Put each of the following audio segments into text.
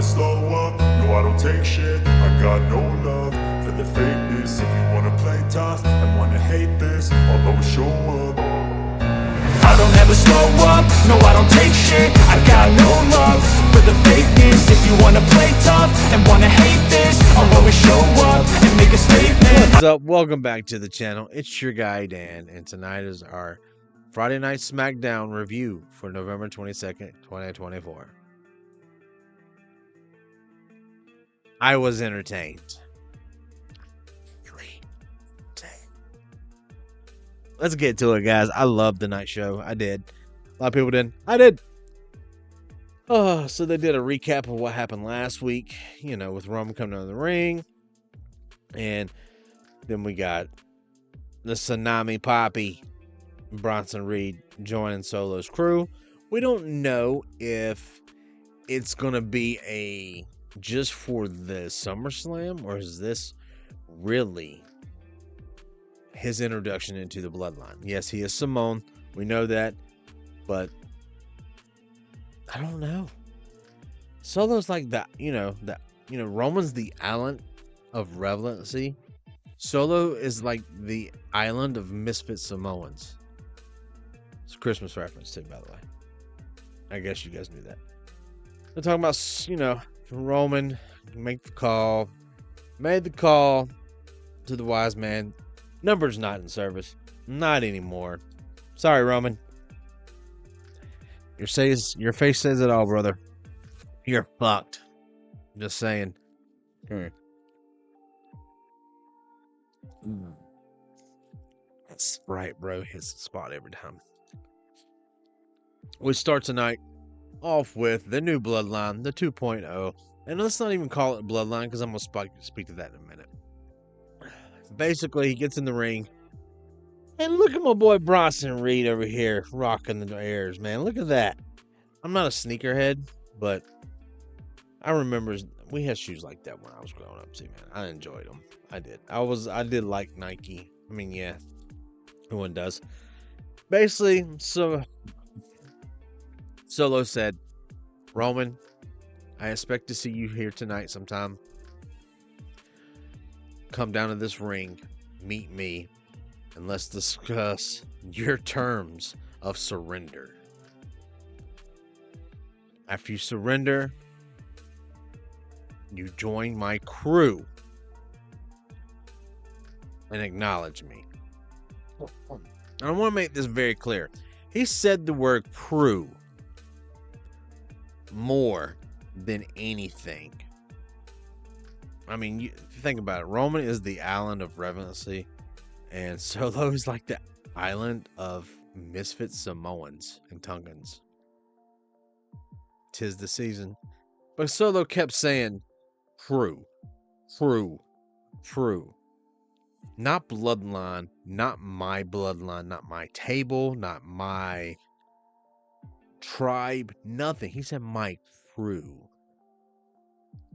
never slow up, no I don't take shit. I got no love for the fakeness. If you wanna play tough and wanna hate this, I'll always show up. I don't ever slow up, no I don't take shit. I got no love for the fakeness. If you wanna play tough and wanna hate this, I'll always show up and make a statement. What's up? Welcome back to the channel. It's your guy Dan, and tonight is our Friday Night Smackdown review for November 22nd, 2024. I was entertained. Let's get to it, guys. I loved the night show. I did. A lot of people didn't. I did. Oh, so they did a recap of what happened last week, you know, with Roman coming out of the ring. And then we got the Tsunami Poppy, Bronson Reed joining Solo's crew. We don't know if it's going to be just for the SummerSlam, or is this really his introduction into the Bloodline? Yes, he is Simone. We know that, but I don't know. Solo's like that, Roman's the island of relevancy. Solo is like the island of misfit Samoans. It's a Christmas reference too, by the way. I guess you guys knew that. They're talking about, Roman made the call to the wise man. Number's not in service. Not anymore. Sorry, Roman. Your face says it all, brother. You're fucked. Just saying. That's right, bro. Hits the spot every time. We start tonight off with the new Bloodline, the 2.0. And let's not even call it Bloodline, because I'm going to speak to that in a minute. Basically, he gets in the ring. And look at my boy Bronson Reed over here rocking the airs, man. Look at that. I'm not a sneakerhead, but I remember we had shoes like that when I was growing up too, man. I enjoyed them. I did. I did like Nike. I mean, yeah, everyone does. Basically, so Solo said, Roman, I expect to see you here tonight sometime. Come down to this ring, meet me, and let's discuss your terms of surrender. After you surrender, you join my crew and acknowledge me. I want to make this very clear. He said the word crew more than anything. I mean, you think about it. Roman is the island of relevancy, and Solo is like the island of misfit Samoans and Tongans. 'Tis the season. But Solo kept saying, crew. Not bloodline, not my bloodline, not my table, not my tribe, nothing. He said my crew.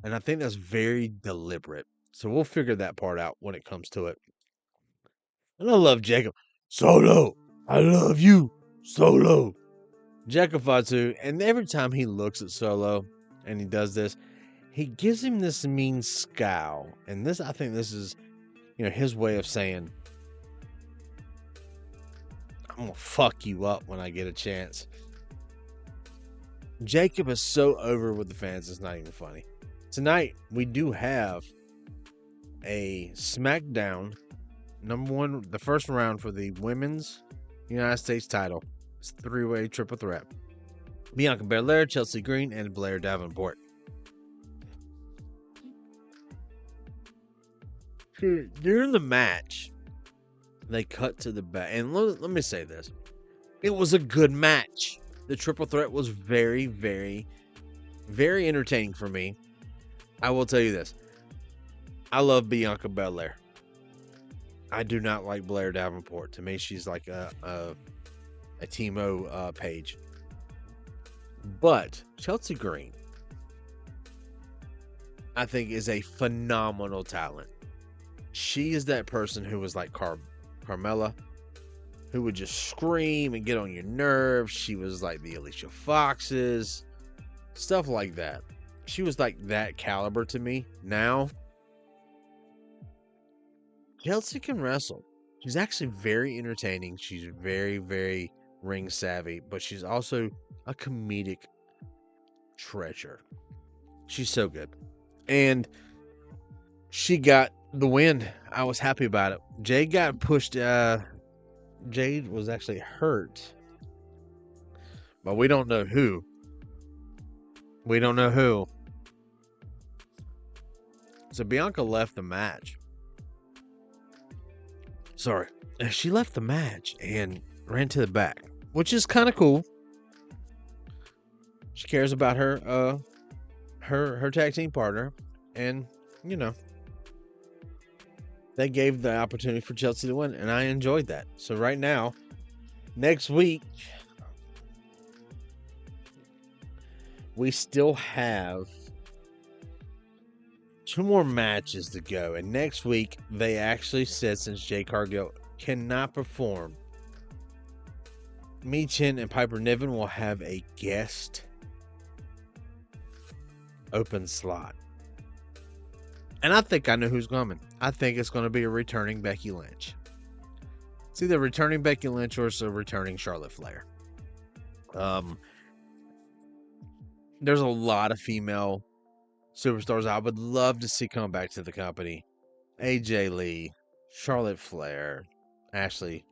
And I think that's very deliberate. So we'll figure that part out when it comes to it. And I love Jacob. Solo, I love you, Solo. Jacob Fatu, and every time he looks at Solo and he does this, he gives him this mean scowl. And I think this is, his way of saying, I'm going to fuck you up when I get a chance. Jacob is so over with the fans, it's not even funny. Tonight, we do have a Smackdown number one, the first round for the women's United States title. It's a three-way triple threat. Bianca Belair, Chelsea Green, and Blair Davenport. During the match, they cut to the back. And let me say this. It was a good match. The triple threat was very, very, very entertaining for me. I will tell you this. I love Bianca Belair. I do not like Blair Davenport. To me, she's like a Timo Page. But Chelsea Green, I think, is a phenomenal talent. She is that person who was like Carmella, who would just scream and get on your nerves. She was like the Alicia Foxes, stuff like that. she was like that caliber to me. Now, Chelsea can wrestle. She's actually very entertaining. She's very, very ring savvy, but she's also a comedic treasure. She's so good. And she got the win. I was happy about it. Jade got pushed. Jade was actually hurt, but we don't know who. We don't know who. So Bianca left the match. Sorry. She left the match and ran to the back, which is kind of cool. She cares about her her tag team partner, and you know, they gave the opportunity for Chelsea to win, and I enjoyed that. So right now, next week, we still have 2 more matches to go. And next week, they actually said, since Jade Cargill cannot perform, Michin and Piper Niven will have a guest open slot. And I think I know who's coming. I think it's going to be a returning Becky Lynch. It's either returning Becky Lynch or it's a returning Charlotte Flair. There's a lot of female superstars I would love to see come back to the company. AJ Lee, Charlotte Flair, Ashley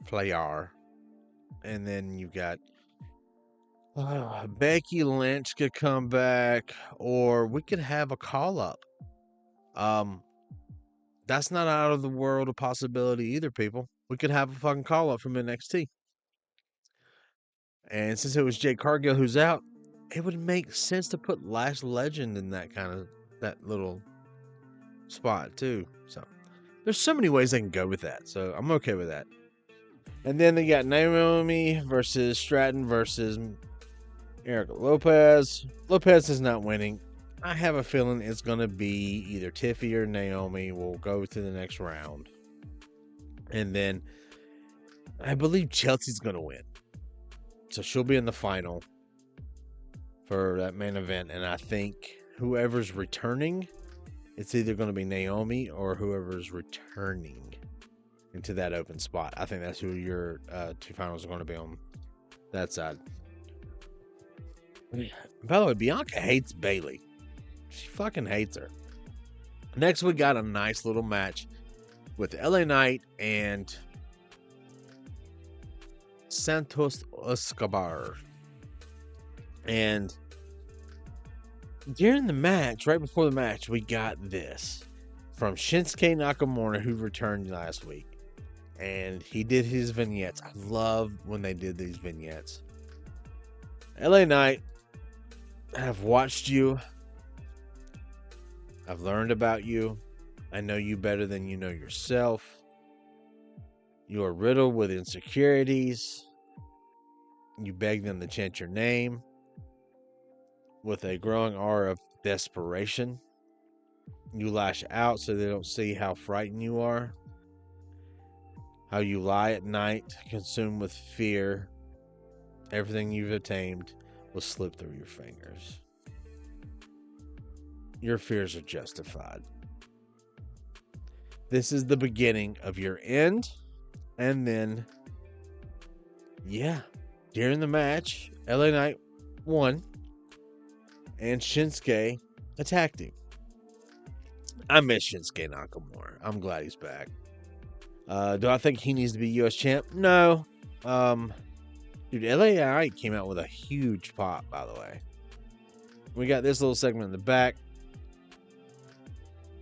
Flair, and then you got Becky Lynch could come back, or we could have a call up. That's not out of the world of possibility either, people. We could have a fucking call up from NXT. And since it was Jade Cargill who's out, it would make sense to put Lash Legend in that little spot too. So there's so many ways they can go with that. So I'm okay with that. And then they got Naomi versus Stratton versus Erica Lopez. Lopez is not winning. I have a feeling it's going to be either Tiffy or Naomi will go to the next round. And then I believe Chelsea's going to win. So she'll be in the final for that main event. And I think whoever's returning, it's either going to be Naomi or whoever's returning into that open spot. I think that's who your 2 finals are going to be on that side. By the way, Bianca hates Bayley. She fucking hates her. Next, we got a nice little match with LA Knight and Santos Escobar. And during the match, right before the match, we got this from Shinsuke Nakamura, who returned last week. And he did his vignettes. I love when they did these vignettes. LA Knight, I've watched you. I've learned about you. I know you better than you know yourself. You are riddled with insecurities. You beg them to chant your name with a growing aura of desperation. You lash out so they don't see how frightened you are. How you lie at night, consumed with fear. Everything you've attained will slip through your fingers. Your fears are justified. This is the beginning of your end. And then, during the match, LA Knight won. And Shinsuke attacked him. I miss Shinsuke Nakamura. I'm glad he's back. Do I think he needs to be US champ? No. Dude, LA Knight came out with a huge pop, by the way. We got this little segment in the back.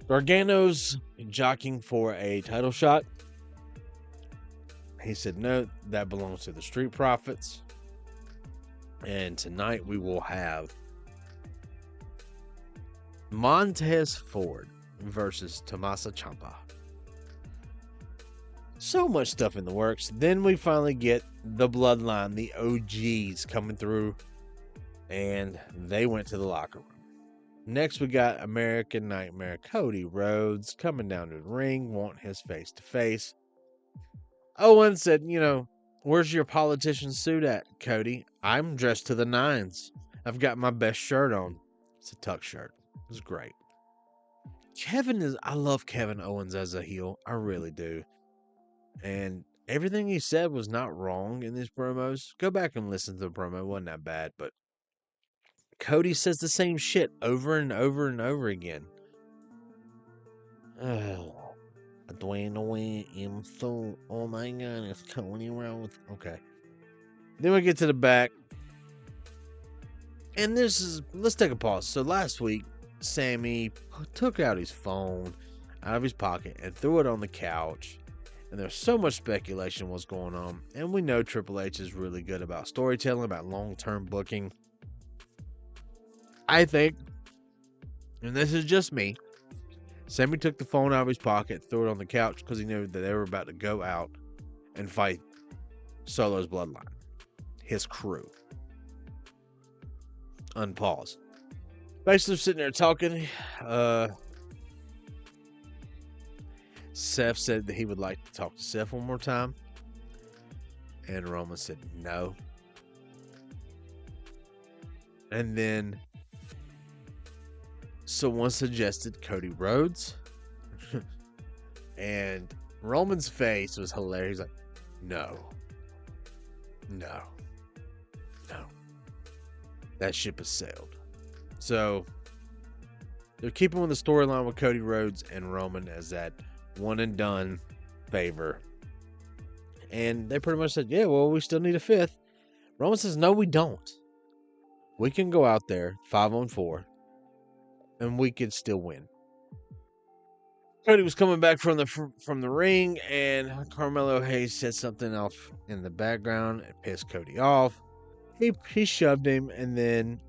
Gargano's jockeying for a title shot. He said, no, that belongs to the Street Profits. And tonight we will have Montez Ford versus Tommaso Ciampa. So much stuff in the works. Then we finally get the Bloodline, the OGs coming through. And they went to the locker room. Next, we got American Nightmare Cody Rhodes coming down to the ring, wanting his face-to-face. Owen said, where's your politician suit at, Cody? I'm dressed to the nines. I've got my best shirt on. It's a tuck shirt. It was great. I love Kevin Owens as a heel. I really do. And everything he said was not wrong in these promos. Go back and listen to the promo. It wasn't that bad, but Cody says the same shit over and over and over again. Oh, Dwayne away him so. Oh my god, it's Cody Rhodes. Okay. Then we get to the back. And let's take a pause. So last week, Sammy took out his phone out of his pocket and threw it on the couch. And there's so much speculation what's going on. And we know Triple H is really good about storytelling, about long-term booking. I think, and this is just me, Sammy took the phone out of his pocket, threw it on the couch because he knew that they were about to go out and fight Solo's Bloodline, his crew. Unpause. Basically, sitting there talking. Seth said that he would like to talk to Seth one more time. And Roman said no. And then someone suggested Cody Rhodes. And Roman's face was hilarious. He's like, no. That ship has sailed. So they're keeping with the storyline with Cody Rhodes and Roman as that one and done favor. And they pretty much said, yeah, well, we still need a fifth. Roman says, no, we don't. We can go out there 5-on-4 and we could still win. Cody was coming back from the ring, and Carmelo Hayes said something off in the background and pissed Cody off. He shoved him, and then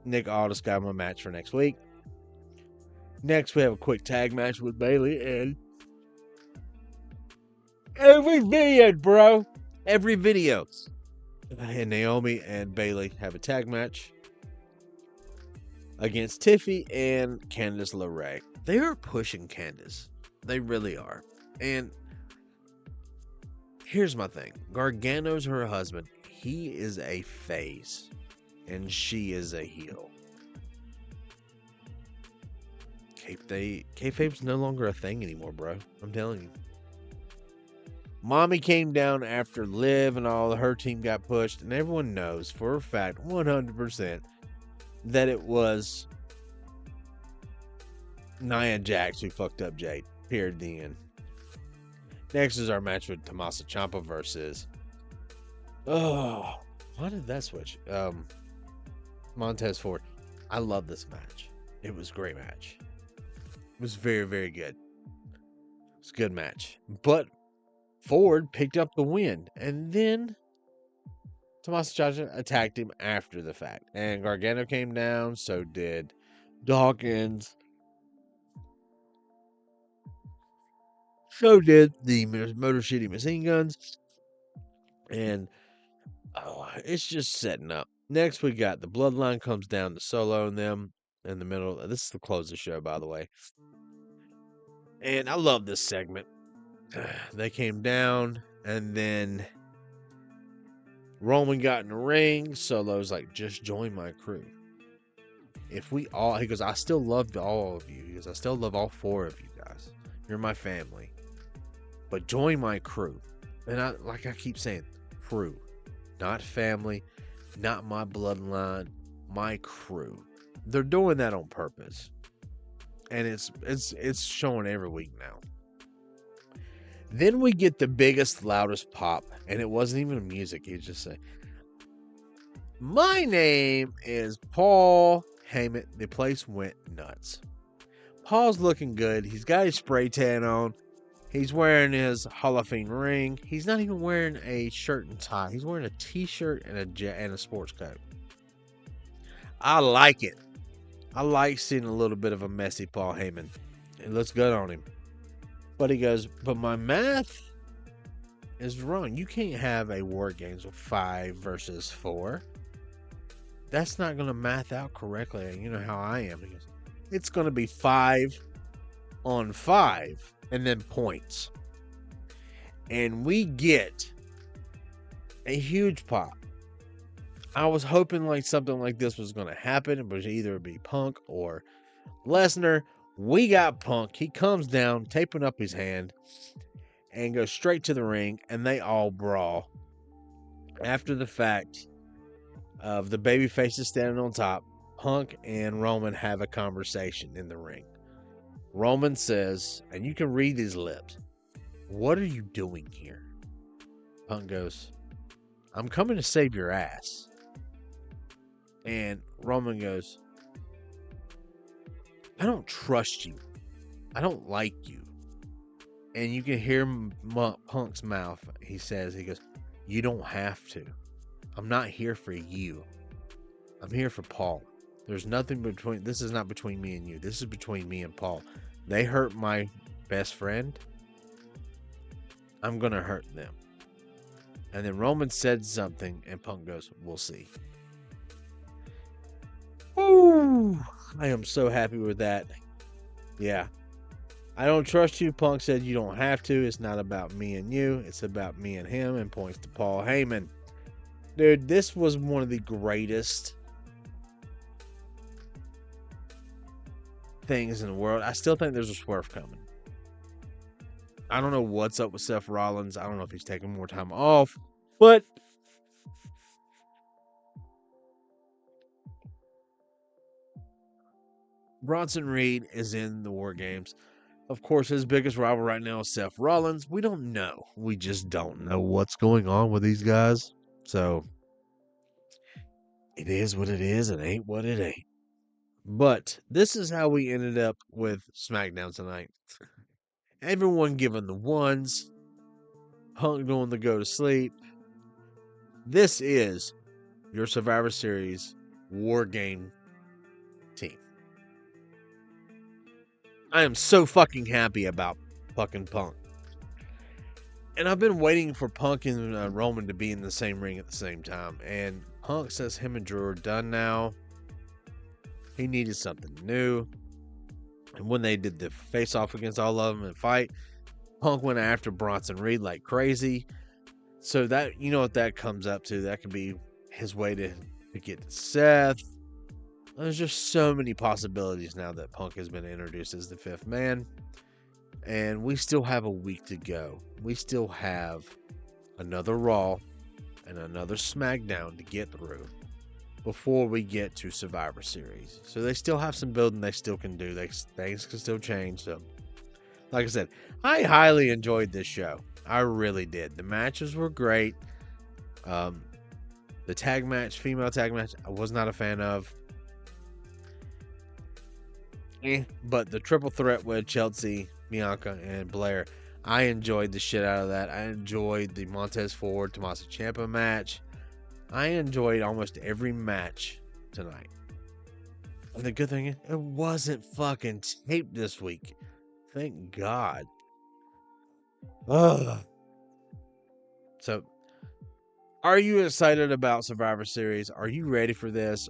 Nick Aldis got him a match for next week. Next, we have a quick tag match with Bayley and every video. And Naomi and Bayley have a tag match against Tiffy and Candice LeRae. They are pushing Candice. They really are. And here's my thing. Gargano's her husband. He is a face. And she is a heel. Kayfabe's no longer a thing anymore, bro. I'm telling you. Mommy came down after Liv and all her team got pushed. And everyone knows for a fact, 100%, that it was Nia Jax who fucked up Jade. Period. The end. Next is our match with Tommaso Ciampa versus... Oh, why did that switch? Montez Ford. I love this match. It was a great match. It was very, very good. It was a good match. But Ford picked up the win. And then Tommaso Ciampa attacked him after the fact. And Gargano came down. So did Dawkins. So did the Motor City Machine Guns. And it's just setting up. Next, we got the Bloodline comes down to Solo and them in the middle. This is the close of the show, by the way. And I love this segment. They came down, and then Roman got in the ring. Solo's like, just join my crew. He goes, I still love all of you. He goes, I still love all 4 of you guys. You're my family. But join my crew. And I keep saying, crew. Not family, not my bloodline, my crew. They're doing that on purpose. And it's showing every week now. Then we get the biggest, loudest pop, and it wasn't even music. He just said, my name is Paul Heyman. The place went nuts. Paul's looking good. He's got his spray tan on. He's wearing his Hall of Fame ring. He's not even wearing a shirt and tie. He's wearing a t-shirt and a sports coat. I like it. I like seeing a little bit of a messy Paul Heyman. It looks good on him. But he goes, but my math is wrong. You can't have a War Games with 5 versus 4. That's not going to math out correctly. You know how I am. He goes, it's going to be 5 on 5. And then points. And we get a huge pop. I was hoping like something like this was going to happen. It was either be Punk or Lesnar. We got Punk. He comes down, taping up his hand, and goes straight to the ring, and they all brawl. After the fact of the baby faces standing on top, Punk and Roman have a conversation in the ring. Roman says, and you can read his lips, "What are you doing here?" Punk goes, "I'm coming to save your ass." And Roman goes, "I don't trust you. I don't like you." And you can hear Punk's mouth. He goes, "You don't have to. I'm not here for you. I'm here for Paul. There's nothing between, this is not between me and you. This is between me and Paul. They hurt my best friend. I'm going to hurt them." And then Roman said something, and Punk goes, "We'll see." Woo! I am so happy with that. Yeah. "I don't trust you," Punk said. "You don't have to. It's not about me and you. It's about me and him," and points to Paul Heyman. Dude, this was one of the greatest things in the world. I still think there's a swerve coming. I don't know what's up with Seth Rollins. I don't know if he's taking more time off, but Bronson Reed is in the War Games. Of course, his biggest rival right now is Seth Rollins. We don't know. We just don't know what's going on with these guys. So, it is what it is. It ain't what it ain't. But this is how we ended up with Smackdown tonight. Everyone giving the ones. Punk doing the go to sleep. This is your Survivor Series War Game team. I am so fucking happy about fucking Punk. And I've been waiting for Punk and Roman to be in the same ring at the same time. And Punk says him and Drew are done now. He needed something new. And when they did the face off against all of them and fight, Punk went after Bronson Reed like crazy. So that, you know what that comes up to. That could be his way to get to Seth. There's just so many possibilities now that Punk has been introduced as the fifth man. And we still have a week to go. We still have another Raw and another Smackdown to get through before we get to Survivor Series. So they still have some building they still can do. Things can still change. So, like I said, I highly enjoyed this show. I really did. The matches were great. The female tag match, I was not a fan of. But the triple threat with Chelsea, Bianca, and Blair, I enjoyed the shit out of that. I enjoyed the Montez Ford, Tommaso Ciampa match. I enjoyed almost every match tonight. And the good thing is, it wasn't fucking taped this week. Thank God. Ugh. So, are you excited about Survivor Series? Are you ready for this?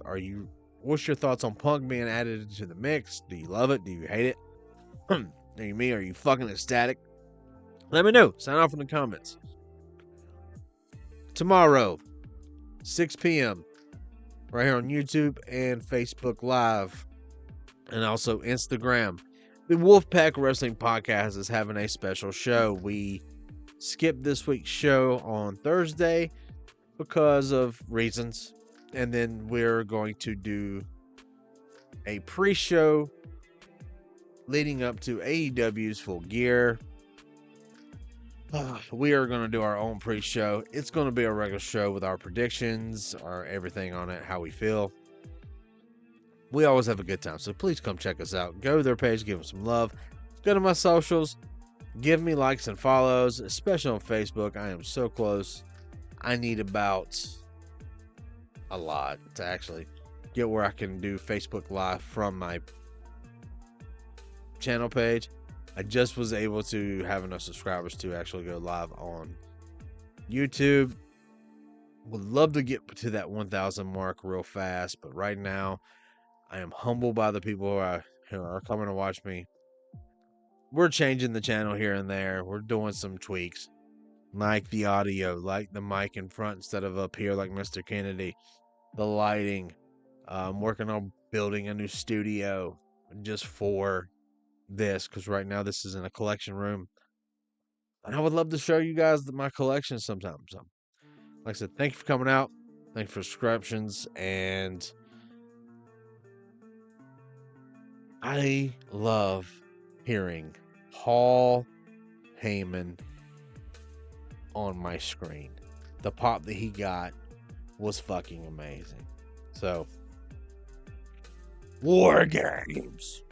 What's your thoughts on Punk being added to the mix? Do you love it? Do you hate it? Are you fucking ecstatic? Let me know. Sign off in the comments. Tomorrow, 6 p.m. right here on YouTube and Facebook Live, and also Instagram. The Wolfpack Wrestling Podcast is having a special show. We skipped this week's show on Thursday because of reasons, and then we're going to do a pre-show leading up to AEW's Full Gear. We are going to do our own pre-show. It's going to be a regular show with our predictions, our everything on it, how we feel. We always have a good time, so please come check us out. Go to their page, give them some love. Go to my socials, give me likes and follows, especially on Facebook. I am so close. I need about a lot to actually get where I can do Facebook Live from my channel page. I just was able to have enough subscribers to actually go live on YouTube. Would love to get to that 1,000 mark real fast, but right now I am humbled by the people who are coming to watch me. We're changing the channel here and there. We're doing some tweaks, like the audio, like the mic in front instead of up here like Mr. Kennedy. the lighting. I'm working on building a new studio just for this, because right now this is in a collection room. And I would love to show you guys my collection sometime. So, like I said, thank you for coming out. Thank you for subscriptions. And I love hearing Paul Heyman on my screen. The pop that he got was fucking amazing. So, War Games.